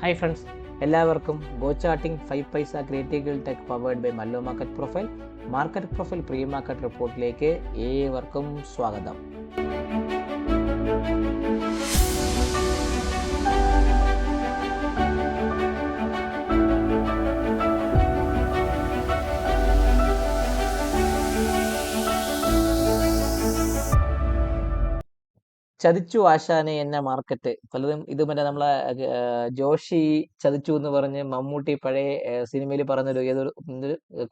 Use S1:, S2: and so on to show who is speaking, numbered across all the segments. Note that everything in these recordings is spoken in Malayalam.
S1: ഹായ് ഫ്രണ്ട്സ്, എല്ലാവർക്കും go charting 5 paisa creative tech powered by മല്ലോ മാർക്കറ്റ് പ്രൊഫൈൽ പ്രീ മാർക്കറ്റ് റിപ്പോർട്ടിലേക്ക് ഏവർക്കും സ്വാഗതം. ചതിച്ചു ആശാനെ എന്ന മാർക്കറ്റ്. പലതും ഇതുമറ്റേ നമ്മളെ ജോഷി ചതിച്ചു എന്ന് പറഞ്ഞ് മമ്മൂട്ടി പഴയ സിനിമയിൽ പറഞ്ഞൊരു ഏതൊരു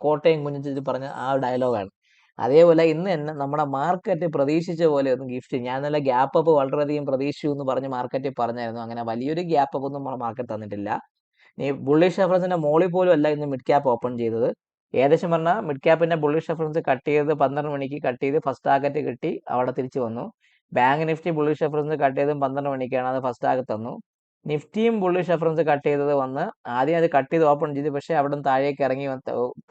S1: കോട്ടയം കുഞ്ഞിച്ച് പറഞ്ഞ ആ ഡയലോഗാണ്. അതേപോലെ ഇന്ന് തന്നെ നമ്മുടെ മാർക്കറ്റ് പ്രതീക്ഷിച്ച പോലെ ഒന്നും ഗിഫ്റ്റ്, ഞാൻ നല്ല ഗ്യാപ്പ് അപ്പ് വളരെയധികം പ്രതീക്ഷിച്ചു എന്ന് പറഞ്ഞ് മാർക്കറ്റ് പറഞ്ഞായിരുന്നു. അങ്ങനെ വലിയൊരു ഗ്യാപ്പ് അപ്പ് ഒന്നും നമ്മുടെ മാർക്കറ്റ് തന്നിട്ടില്ല. ഈ ബുള്ളിഷ് റഫറൻസിന്റെ മോളിൽ പോലും അല്ല ഇന്ന് മിഡ് ക്യാപ്പ് ഓപ്പൺ ചെയ്തത്. ഏകദേശം പറഞ്ഞാൽ മിഡ് ക്യാപ്പിന്റെ ബുള്ളിഷ് റഫറൻസ് കട്ട് ചെയ്ത് 12 മണിക്ക് കട്ട് ചെയ്ത് ഫസ്റ്റ് ടാർഗറ്റ് കിട്ടി അവിടെ തിരിച്ചു വന്നു. Bank Nifty bullish reference cut ചെയ്തതും 12 മണിക്കാണ്, അത് ഫസ്റ്റ് ടാർഗറ്റ് തന്നു. നിഫ്റ്റിയും ബുള്ളിഷ് റഫറൻസ് കട്ട് ചെയ്തത് വന്ന് ആദ്യം അത് കട്ട് ചെയ്ത് ഓപ്പൺ ചെയ്തു, പക്ഷേ അവിടെ നിന്ന് താഴേക്ക് ഇറങ്ങി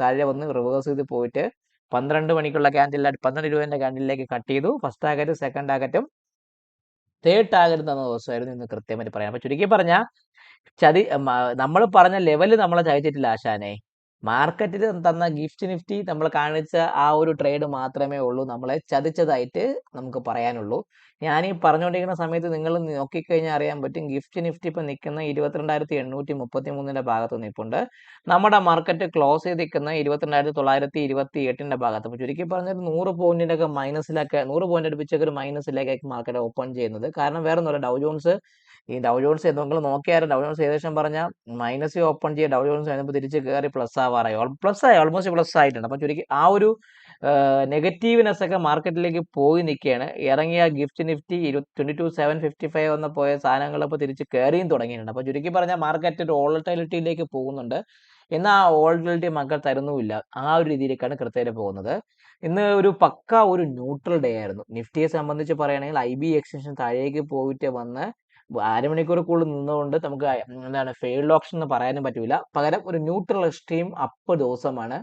S1: താഴെ വന്ന് റിവേഴ്സ് ചെയ്ത് പോയിട്ട് 12 മണിക്കുള്ള ക്യാൻഡിൽ 12 രൂപേന്റെ ക്യാൻഡിലേക്ക് കട്ട് ചെയ്തു. ഫസ്റ്റ് ടാർഗറ്റ്, സെക്കൻഡ് ടാർഗറ്റും തേർഡ് ടാർഗറ്റ് തന്ന ദിവസമായിരുന്നു ഇന്ന് കൃത്യമായിട്ട് പറയാം. അപ്പൊ ചുരുക്കി പറഞ്ഞാൽ നമ്മൾ പറഞ്ഞ ലെവല് നമ്മളെ ചതിച്ചിട്ടില്ല ആശാനെ. മാർക്കറ്റിൽ തന്ന ഗിഫ്റ്റ് നിഫ്റ്റി നമ്മൾ കാണിച്ച ആ ഒരു ട്രേഡ് മാത്രമേ ഉള്ളൂ നമ്മളെ ചതിച്ചതായിട്ട് നമുക്ക് പറയാനുള്ളൂ. ഞാൻ ഈ പറഞ്ഞുകൊണ്ടിരിക്കുന്ന സമയത്ത് നിങ്ങൾ നോക്കിക്കഴിഞ്ഞാൽ അറിയാൻ പറ്റും, ഗിഫ്റ്റ് നിഫ്റ്റി ഇപ്പൊ നിൽക്കുന്ന 22,833 ഭാഗത്ത് നിൽപ്പുണ്ട്. നമ്മുടെ മാർക്കറ്റ് ക്ലോസ് ചെയ്ത് നിൽക്കുന്ന 22,928 ഭാഗത്ത്. അപ്പൊ ചുരുക്കി പറഞ്ഞാൽ 100 പോയിന്റിന്റെ ഒക്കെ മൈനസിലൊക്കെ, 100 പോയിന്റ് അടുപ്പിച്ചൊക്കെ ഒരു മൈനസിലേക്കായിരിക്കും മാർക്കറ്റ് ഓപ്പൺ ചെയ്യുന്നത്. കാരണം വേറെ ഒന്നുമില്ല, ഡൗ ജോൺസ് എന്തെങ്കിലും നോക്കിയാലും ഡൗ ജോൺസ് ഏകദേശം പറഞ്ഞാൽ മൈനസ് ഓപ്പൺ ചെയ്യുക, ഡൗ ജോൺസ് അതിനിപ്പോൾ തിരിച്ച് കയറി പ്ലസ് ആവാറായി, ഓൾമോസ്റ്റ് പ്ലസ് ആയിട്ടുണ്ട്. അപ്പം ചുരുക്കി ആ ഒരു നെഗറ്റീവ്നെസ് ഒക്കെ മാർക്കറ്റിലേക്ക് പോയി നിൽക്കുകയാണ്. ഇറങ്ങിയ ഗിഫ്റ്റ് നിഫ്റ്റി 22,755 വന്ന് പോയ സാധനങ്ങൾ ഇപ്പോൾ തിരിച്ച് കയറിയും തുടങ്ങിയിട്ടുണ്ട്. അപ്പോൾ ചുരുക്കി പറഞ്ഞാൽ മാർക്കറ്റ് ഒരു വോളറ്റിലിറ്റിയിലേക്ക് പോകുന്നുണ്ട്. എന്നാൽ ആ വോളറ്റിലിറ്റി മക്കൾ തരുന്നുമില്ല. ആ ഒരു രീതിയിലേക്കാണ് കൃത്യമായിട്ട് പോകുന്നത്. ഇന്ന് ഒരു പക്ക ഒരു ന്യൂട്രൽ ഡേ ആയിരുന്നു. നിഫ്റ്റിയെ സംബന്ധിച്ച് പറയുകയാണെങ്കിൽ IB എക്സ്റ്റൻഷൻ താഴേക്ക് പോയിട്ട് വന്ന് അരമണിക്കൂർ കൂടുതൽ നിന്നുകൊണ്ട് നമുക്ക് എന്താണ് ഫെയിൽഡ് ഓപ്ഷൻ എന്ന് പറയാനും പറ്റൂല. പകരം ഒരു ന്യൂട്രൽ എക്സ്ട്രീം അപ്പ് ദിവസമാണ്.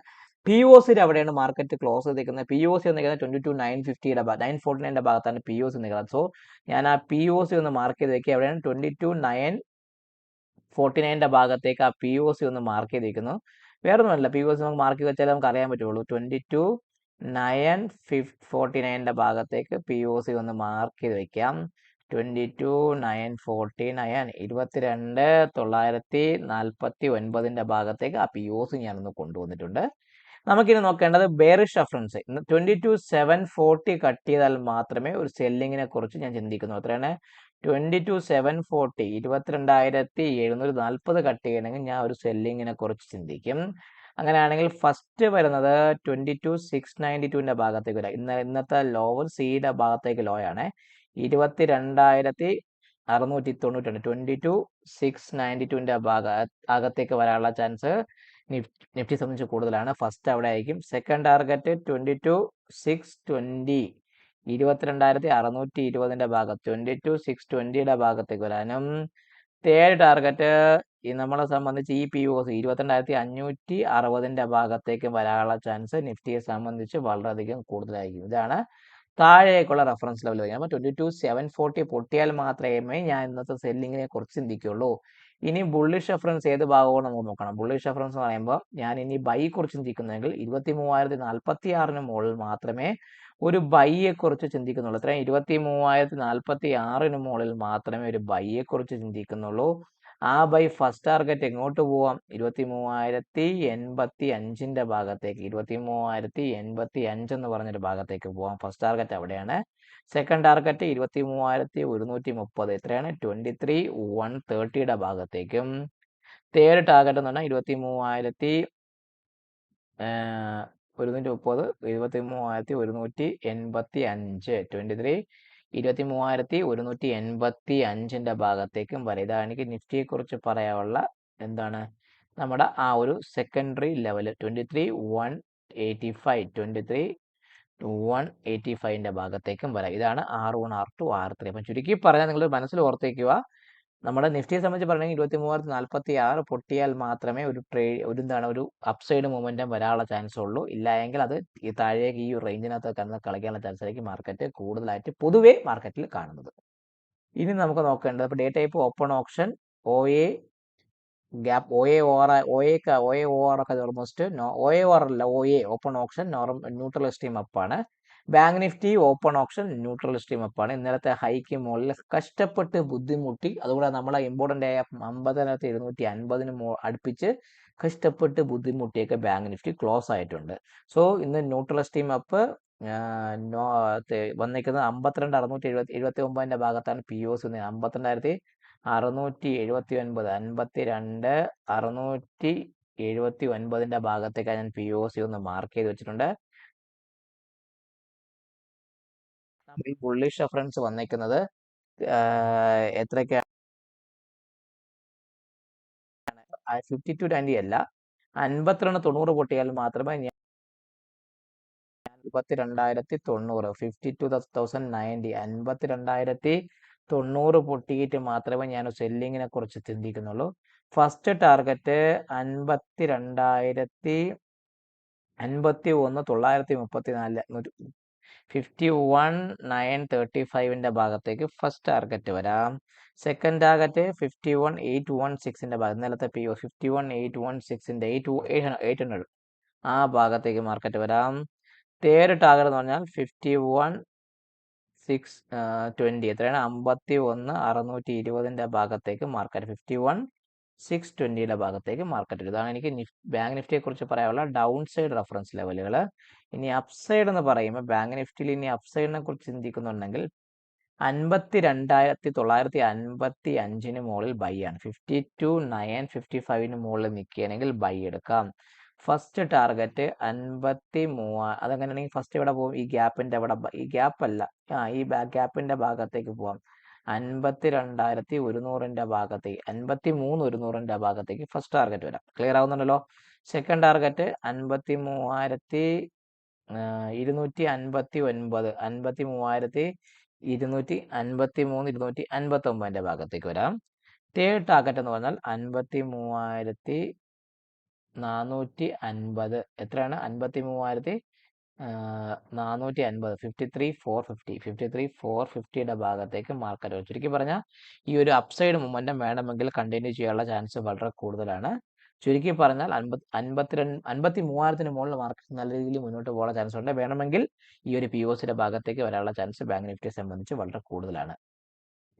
S1: POC അവിടെയാണ് മാർക്കറ്റ് ക്ലോസ് ചെയ്തിരിക്കുന്നത്. POC നിൽക്കുന്നത് 22,950 949 ഭാഗത്താണ് POC നിൽക്കുന്നത്. സോ ഞാൻ ആ POC ഒന്ന് മാർക്ക് ചെയ്ത് വെക്കുക. എവിടെയാണ് 22,949 ഭാഗത്തേക്ക് ആ POC ഒന്ന് മാർക്ക് ചെയ്തിരിക്കുന്നു. വേറെ ഒന്നുമല്ല, POC നമുക്ക് മാർക്ക് ചെയ്ത് വെച്ചാൽ നമുക്ക് അറിയാൻ പറ്റുള്ളൂ. 22,949 ഭാഗത്തേക്ക് POC ഒന്ന് മാർക്ക് ചെയ്ത് വെക്കാം. 22,949 22,949 ഭാഗത്തേക്ക് ആ POC ഞാനൊന്ന് കൊണ്ടുവന്നിട്ടുണ്ട്. നമുക്കിനി നോക്കേണ്ടത് ബെയറിഷ് റഫറൻസ്. 22,740 കട്ട് ചെയ്താൽ മാത്രമേ ഒരു സെല്ലിങ്ങിനെ കുറിച്ച് ഞാൻ ചിന്തിക്കുന്നു. എത്രയാണ്? 22,740 22,740 കട്ട് ചെയ്യണമെങ്കിൽ ഞാൻ ഒരു സെല്ലിങ്ങിനെ കുറിച്ച് ചിന്തിക്കും. അങ്ങനെയാണെങ്കിൽ ഫസ്റ്റ് വരുന്നത് 22,692 ഭാഗത്തേക്ക് വരാം. ഇന്നത്തെ ലോവർ സിയുടെ ഭാഗത്തേക്ക് ലോ ആണ് 22,692. 22,692 ഭാഗത്തേക്ക് വരാനുള്ള ചാൻസ് നിഫ്റ്റി സംബന്ധിച്ച് കൂടുതലാണ്. ഫസ്റ്റ് അവിടെ ആയിരിക്കും. സെക്കൻഡ് ടാർഗറ്റ് 22,620 22,620 ഭാഗത്ത് 22,620 ഭാഗത്തേക്ക് വരാനും. തേർഡ് ടാർഗറ്റ് നമ്മളെ സംബന്ധിച്ച് ഈ POC 22,560 ഭാഗത്തേക്ക് വരാനുള്ള ചാൻസ് നിഫ്റ്റിയെ സംബന്ധിച്ച് വളരെയധികം കൂടുതലായിരിക്കും. ഇതാണ് താഴേക്കുള്ള റെഫറൻസ് ലെവൽ വയ്ക്കാം. അപ്പോൾ 22,740 പൊട്ടിയാൽ മാത്രമേ ഞാൻ ഇന്നത്തെ സെല്ലിങ്ങിനെ കുറിച്ച് ചിന്തിക്കുള്ളൂ. ഇനി ബുള്ളിഷ് റെഫറൻസ് ഏത് ഭാഗമാണ് നമുക്ക് നോക്കണം. ബുള്ളിഷ് റെഫറൻസ് എന്ന് പറയുമ്പോൾ ഞാൻ ഇനി ബൈ കുറിച്ച് ചിന്തിക്കുന്നെങ്കിൽ 23,046 മുകളിൽ മാത്രമേ ഒരു ബൈയെ കുറിച്ച് ചിന്തിക്കുന്നുള്ളൂ. എത്രയും 23,046 മുകളിൽ മാത്രമേ ഒരു ബൈയെ കുറിച്ച് ചിന്തിക്കുന്നുള്ളൂ. ആ ബൈ ഫസ്റ്റ് ടാർഗറ്റ് എങ്ങോട്ട് പോവാം? 23,085 ഭാഗത്തേക്ക്, 23,085 എന്ന് പറഞ്ഞൊരു ഭാഗത്തേക്ക് പോവാം. ഫസ്റ്റ് ടാർഗറ്റ് അവിടെയാണ്. സെക്കൻഡ് ടാർഗറ്റ് 23,130, എത്രയാണ്? 23,130 ഭാഗത്തേക്കും. തേർഡ് ടാർഗറ്റ് എന്ന് പറഞ്ഞാൽ 23,130, 23,185, 23,185 ഭാഗത്തേക്കും വരെ. ഇതാണ് എനിക്ക് നിഫ്റ്റിയെ കുറിച്ച് പറയാനുള്ള എന്താണ് നമ്മുടെ ആ ഒരു സെക്കൻഡറി ലെവൽ 23,185, 23,185 ഭാഗത്തേക്കും വരാം. ഇതാണ് R1, R2, R3. അപ്പം ചുരുക്കി പറഞ്ഞാൽ നിങ്ങൾ മനസ്സിൽ ഓർത്തേക്കുക, നമ്മുടെ നിഫ്റ്റിയെ സംബന്ധിച്ച് പറയണമെങ്കിൽ 23,046 പൊട്ടിയാൽ മാത്രമേ ഒരു അപ്സൈഡ് മൊമെന്റം വരാനുള്ള ചാൻസ് ഉള്ളൂ. ഇല്ല എങ്കിൽ അത് ഈ താഴേക്ക് ഈ റേഞ്ചിനകത്ത് കളിക്കാനുള്ള ചാൻസ് ആയിരിക്കും മാർക്കറ്റ് കൂടുതലായിട്ട് പൊതുവെ മാർക്കറ്റിൽ കാണുന്നത്. ഇനി നമുക്ക് നോക്കേണ്ടത് ഇപ്പോൾ day type open option, OA, gap O A O R ഒക്കെ ഓൾമോസ്റ്റ് ഒ എ ആർ അല്ല, O A open option neutral extreme അപ്പാണ്. Bank Nifty open option neutral extreme അപ്പാണ്. ഇന്നലത്തെ ഹൈക്ക് മുകളിൽ കഷ്ടപ്പെട്ട് ബുദ്ധിമുട്ടി, അതുകൂടെ നമ്മളെ ഇമ്പോർട്ടൻ്റ് ആയ 50,750 അടുപ്പിച്ച് കഷ്ടപ്പെട്ട് ബുദ്ധിമുട്ടിയൊക്കെ ബാങ്ക് നിഫ്റ്റി ക്ലോസ് ആയിട്ടുണ്ട്. സോ ഇന്ന് ന്യൂട്രൽ സ്ട്രീം അപ്പ് വന്നിരിക്കുന്നത് 52,679 ഭാഗത്താണ് പി ഒ സി. 52,679, 52,679 ഭാഗത്തേക്കാണ് ഞാൻ പി ഒ സി ഒന്ന് മാർക്ക് ചെയ്ത് വെച്ചിട്ടുണ്ട്. ഈ ബുള്ളിഷ് റെഫറൻസ് വന്നേക്കുന്നത് എത്രയൊക്കെയാണ്? 52.90 അല്ല, 52.90 പൊട്ടിയാൽ മാത്രമേ ഞാൻ 52,090, 52,090, 52,090 പൊട്ടിയിട്ട് മാത്രമേ ഞാൻ സെല്ലിങ്ങിനെ കുറിച്ച് ചിന്തിക്കുന്നുള്ളൂ. ഫസ്റ്റ് ടാർഗറ്റ് 51,934, 51,935 ഭാഗത്തേക്ക് ഫസ്റ്റ് ടാർഗറ്റ് വരാം. സെക്കൻഡ് ടാർഗറ്റ് 51,816 ഭാഗം, ഇന്നലത്തെ പി ഒ 51,816, 800 ആ ഭാഗത്തേക്ക് മാർക്കറ്റ് വരാം. തേർഡ് ടാർഗറ്റ് എന്ന് പറഞ്ഞാൽ 51,620, എത്രയാണ്? 51,620 ഭാഗത്തേക്ക് മാർക്കറ്റ്, 51,620 ഭാഗത്തേക്ക് മാർക്കറ്റ്. ഇതാണ് എനിക്ക് ബാങ്ക് നിഫ്റ്റിയെ കുറിച്ച് പറയാനുള്ള ഡൗൺ സൈഡ് റെഫറൻസ് ലെവലുകൾ. ഇനി അപ് സൈഡ് എന്ന് പറയുമ്പോൾ ബാങ്ക് നിഫ്റ്റിയിൽ ഇനി അപ് സൈഡിനെ കുറിച്ച് ചിന്തിക്കുന്നുണ്ടെങ്കിൽ 52,955 മുകളിൽ ബൈ ആണ്. 52,955 മുകളിൽ നിൽക്കുകയാണെങ്കിൽ ബൈ എടുക്കാം. ഫസ്റ്റ് ടാർഗറ്റ് 53, അതങ്ങനെയാണെങ്കിൽ ഫസ്റ്റ് ഇവിടെ പോകും, ഈ ഗ്യാപ്പിന്റെ അവിടെ, ഈ ഗ്യാപ്പ് അല്ല, ഈ ഗ്യാപ്പിന്റെ ഭാഗത്തേക്ക് പോവാം. 52,100 ഭാഗത്തേക്ക്, 53,100 ഭാഗത്തേക്ക് ഫസ്റ്റ് ടാർഗറ്റ് വരാം. ക്ലിയർ ആവുന്നുണ്ടല്ലോ? സെക്കൻഡ് ടാർഗറ്റ് 53,259, 53,253, 259 ഭാഗത്തേക്ക് വരാം. തേർഡ് ടാർഗറ്റ് എന്ന് പറഞ്ഞാൽ 53,450, എത്രയാണ്? 53,450, 53,450 ഭാഗത്തേക്ക് മാർക്കറ്റ് വരും. ചുരുക്കി പറഞ്ഞാൽ ഈ ഒരു അപ്സൈഡ് മൊമെന്റം വേണമെങ്കിൽ കണ്ടിന്യൂ ചെയ്യാനുള്ള ചാൻസ് വളരെ കൂടുതലാണ്. ചുരുക്കി പറഞ്ഞാൽ 53,000 മുകളിൽ മാർക്കറ്റ് നല്ല രീതിയിൽ മുന്നോട്ട് പോകാനുള്ള ചാൻസ് ഉണ്ട്. വേണമെങ്കിൽ ഈ ഒരു പി ഒ സിയുടെ ഭാഗത്തേക്ക് വരാനുള്ള ചാൻസ് ബാങ്ക് നിഫ്റ്റിയെ സംബന്ധിച്ച് വളരെ കൂടുതലാണ്.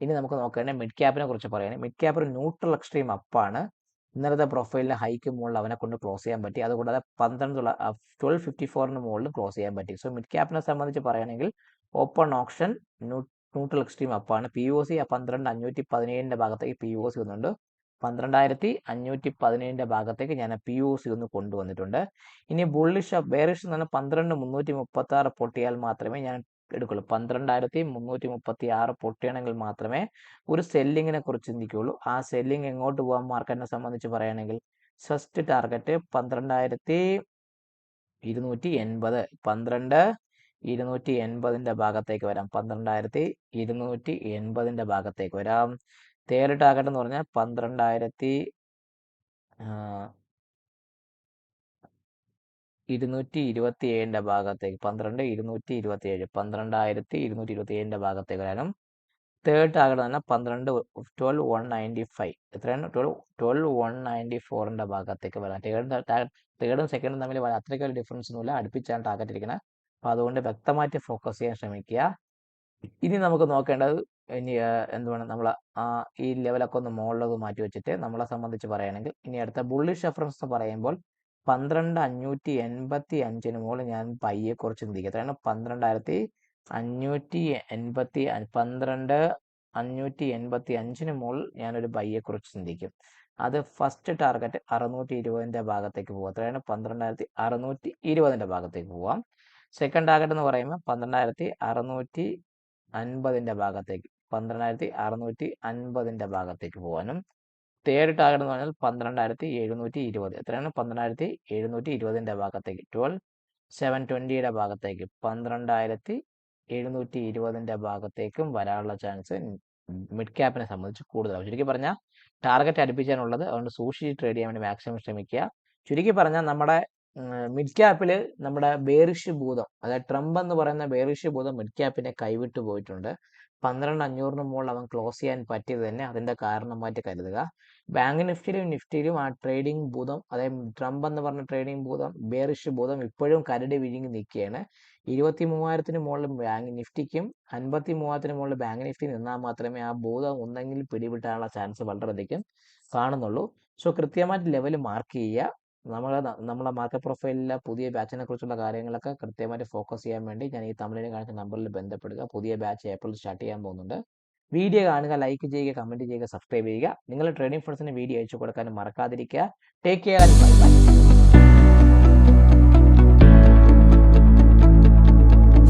S1: ഇനി നമുക്ക് നോക്കേണ്ടത് മിഡ് ക്യാപ്പിനെ കുറിച്ച് പറയുകയാണെങ്കിൽ, മിഡ് ക്യാപ്പ് ഒരു ന്യൂട്രൽ എക്സ്ട്രീം അപ്പാണ്. ഇന്നലത്തെ പ്രൊഫൈലിലെ ഹൈക്ക് മുകളിൽ അവനെ കൊണ്ട് ക്ലോസ് ചെയ്യാൻ പറ്റി. അതുകൂടാതെ 1254 മുകളിലും ക്ലോസ് ചെയ്യാൻ പറ്റി. സോ മിഡ് ക്യാപ്പിനെ സംബന്ധിച്ച് പറയുകയാണെങ്കിൽ ഓപ്പൺ ഓപ്ഷൻ ന്യൂട്രൽ എക്സ്ട്രീം അപ്പാണ്. പി ഒ സി 12,517 ഭാഗത്തേക്ക് പി ഒ സി വന്നുണ്ട്. 12,517 ഭാഗത്തേക്ക് ഞാൻ പി ഒ സി ഒന്ന് കൊണ്ടുവന്നിട്ടുണ്ട്. ഇനി ബുള്ളിഷ് ബെയറിഷ് എന്ന് പറഞ്ഞാൽ 12,336 പൊട്ടിയാൽ മാത്രമേ ഞാൻ എടുക്കുള്ളൂ. 12,336 പൊട്ടിയാണെങ്കിൽ മാത്രമേ ഒരു സെല്ലിങ്ങിനെ കുറിച്ച് ചിന്തിക്കുകയുള്ളൂ. ആ സെല്ലിങ് എങ്ങോട്ട് പോകാൻ മാർക്കറ്റിനെ സംബന്ധിച്ച് പറയുകയാണെങ്കിൽ ഫസ്റ്റ് ടാർഗറ്റ് 12,280, 12,280 ഭാഗത്തേക്ക് വരാം. 12,280 ഭാഗത്തേക്ക് വരാം. തേർഡ് ടാർഗറ്റ് എന്ന് പറഞ്ഞാൽ 12,227 ഭാഗത്തേക്ക്, 12,227, 12,227 ഭാഗത്തേക്ക് വരാനും. തേർഡ് ടാർഗറ്റ് തന്നെ 12,195, എത്രയാണ്? 12,194 ഭാഗത്തേക്ക് വരാം. തേർഡും സെക്കൻഡും തമ്മിൽ അത്രയ്ക്ക് ഡിഫറൻസ് ഒന്നുമില്ല, അടുപ്പിച്ചാണ് ടാർഗറ്റ് ഇരിക്കുന്നത്. അപ്പോൾ അതുകൊണ്ട് വ്യക്തമായിട്ട് ഫോക്കസ് ചെയ്യാൻ ശ്രമിക്കുക. ഇനി നമുക്ക് നോക്കേണ്ടത് ഇനി എന്തുവാണ്, നമ്മൾ ഈ ലെവലൊക്കെ ഒന്ന് മുകളിലത് മാറ്റി വെച്ചിട്ട് നമ്മളെ സംബന്ധിച്ച് പറയുകയാണെങ്കിൽ ഇനി അടുത്ത ബുള്ളിഷ് റെഫറൻസ് എന്ന് പറയുമ്പോൾ 12,585 മുകളിൽ ഞാൻ പയ്യെ കുറച്ച് ചിന്തിക്കുക. എത്രയാണ്? 12,585 മുകളിൽ ഞാനൊരു ബൈയെ കുറിച്ച് ചിന്തിക്കും. അത് ഫസ്റ്റ് ടാർഗറ്റ് 620 ഭാഗത്തേക്ക് പോകും. എത്രയാണ്? 12,620 ഭാഗത്തേക്ക് പോവാം. സെക്കൻഡ് ടാർഗറ്റ് എന്ന് പറയുമ്പോൾ 12,650 ഭാഗത്തേക്ക്, 12,650 ഭാഗത്തേക്ക് പോകാനും. തേർഡ് ടാർഗറ്റ് എന്ന് പറഞ്ഞാൽ 12,720, എത്രയാണ്? 12,720 ഭാഗത്തേക്ക്, 12,720 ഭാഗത്തേക്ക്, 12,720 ഭാഗത്തേക്കും വരാനുള്ള ചാൻസ് മിഡ് ക്യാപ്പിനെ സംബന്ധിച്ച് കൂടുതലാണ്. ചുരുക്കി പറഞ്ഞാൽ ടാർഗറ്റ് അടുപ്പിച്ചാണുള്ളത്, അതുകൊണ്ട് സൂക്ഷിച്ച് ട്രേഡ് ചെയ്യാൻ വേണ്ടി മാക്സിമം ശ്രമിക്കുക. ചുരുക്കി പറഞ്ഞാൽ നമ്മുടെ മിഡ് ക്യാപ്പിൽ നമ്മുടെ ബേറിഷ് ഭൂതം, അതായത് ട്രംപ് എന്ന് പറയുന്ന ബേറിഷ് ഭൂതം മിഡ് ക്യാപ്പിനെ കൈവിട്ട് പോയിട്ടുണ്ട്. 12,500 മുകളിൽ അവൻ ക്ലോസ് ചെയ്യാൻ പറ്റിയത് തന്നെ അതിന്റെ കാരണമായിട്ട് കരുതുക. ബാങ്ക് നിഫ്റ്റിയിലും ആ ട്രേഡിംഗ് ഭൂതം, അതായത് ട്രംപ് എന്ന് പറഞ്ഞ ട്രേഡിംഗ് ഭൂതം, ബെയറിഷ് ഭൂതം ഇപ്പോഴും കരടി വിഴുങ്ങി നിൽക്കുകയാണ്. 23,000 മുകളിൽ ബാങ്ക് നിഫ്റ്റിക്കും 53,000 മുകളിൽ ബാങ്ക് നിഫ്റ്റി നിന്നാൽ മാത്രമേ ആ ഭൂതം ഒന്നെങ്കിൽ പിടിവിട്ടാനുള്ള ചാൻസ് വളരെയധികം കാണുന്നുള്ളൂ. സോ കൃത്യമായിട്ട് ലെവൽ മാർക്ക് ചെയ്യുക. നമ്മളെ മാർക്കറ്റ് പ്രൊഫൈലിലെ പുതിയ ബാച്ചിനെ കുറിച്ചുള്ള കാര്യങ്ങളൊക്കെ കൃത്യമായിട്ട് ഫോക്കസ് ചെയ്യാൻ വേണ്ടി ഞാൻ ഈ തമിഴിൽ കാണിച്ച നമ്പറിൽ ബന്ധപ്പെടുക. പുതിയ ബാച്ച് ഏപ്രിൽ സ്റ്റാർട്ട് ചെയ്യാൻ പോകുന്നുണ്ട്. വീഡിയോ കാണുക, ലൈക്ക് ചെയ്യുക, കമന്റ് ചെയ്യുക, സബ്സ്ക്രൈബ് ചെയ്യുക. നിങ്ങളുടെ ട്രേഡിംഗ് ഫ്രണ്ട്സിന് വീഡിയോ അയച്ചു കൊടുക്കാനും മറക്കാതിരിക്കുക. Take care and bye bye.